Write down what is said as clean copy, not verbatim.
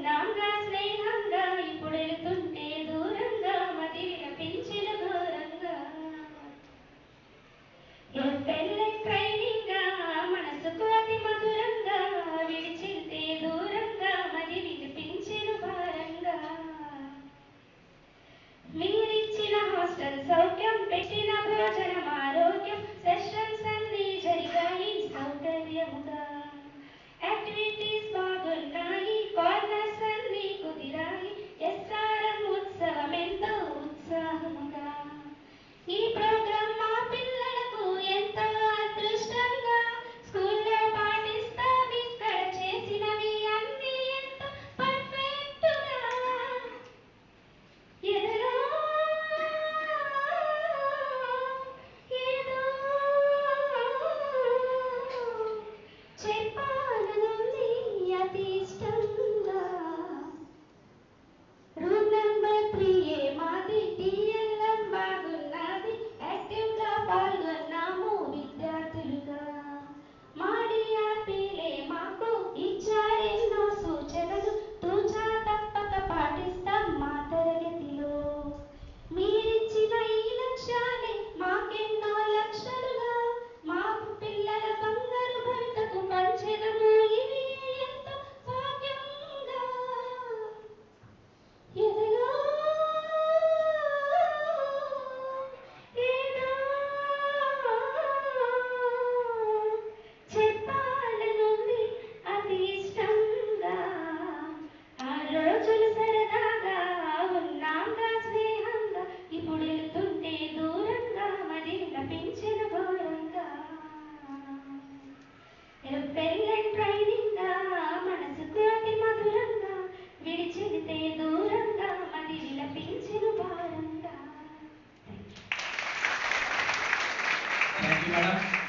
ఉన్నాంగా స్నేహంగా ఇప్పుడెళ్తుంటే దూరంగా మది విలపించిన ఘోరంగా ఎవ్వెల్లె ట్రైనింగ్గా మనసుకు అతి మధురంగా విడిచితే దూరంగా మది వినిపించిన భారంగా మీరిచ్చిన హాస్టల్ సౌఖ్యం పెట్టిన భోజనం ఆరోగ్యం సెషన్స్ అన్నీ జరిగాయి సౌకర్యముగా యాక్టివిటీస్ బాగున్నాయి కార్నర్స్ అన్నీ కుదిరాయి ఎస్ఆర్ఎం ఉత్సవం ఎంతో ఉత్సాహముగా ఈ ప్రోగ్రాం మా పిల్లలకు ఎంతో అదృష్టంగా స్కూల్లో పాటిస్తాం ఇక్కడ చేసినవి అన్నీ ఎంతో పర్ఫెక్టుగా ఎదలో ఏదో చెప్పాలనుంది అతి ఇష్టంగా రూమ్ నెంబర్ 3A మాది టీఎల్ఎం బాగున్నది యాక్టివ్గా పాల్గొన్నాము విద్యార్థులుగా మా డిఆర్పీలే మాకు ఇచ్చారెన్నో సూచనలు తూచా తప్పక పాటిస్తాం మా తరగతిలో మీరిచ్చిన ఈ లక్ష్యాలే మాకెన్నో లక్షలుగా మా పిల్లల బంగారు భవితకు పంచెదము ఇవి ఎంతో భాగ్యంగా ఎదలో ఏదో చెప్పాలనుంది అతి ఇష్టంగా ఆ రోజులు సరదాగా ఉన్నాంగా స్నేహంగా ఇప్పుడు వెళ్తుంటే దూరంగా మది విలపించిన ఘోరంగా ఎవ్వెల్లెన్ ట్రైనింగ్గా మనసుకు అతి మధురంగా విడిచితే దూరంగా మది విలపించిన భారంగా థ్యాంక్ యూ మేడం.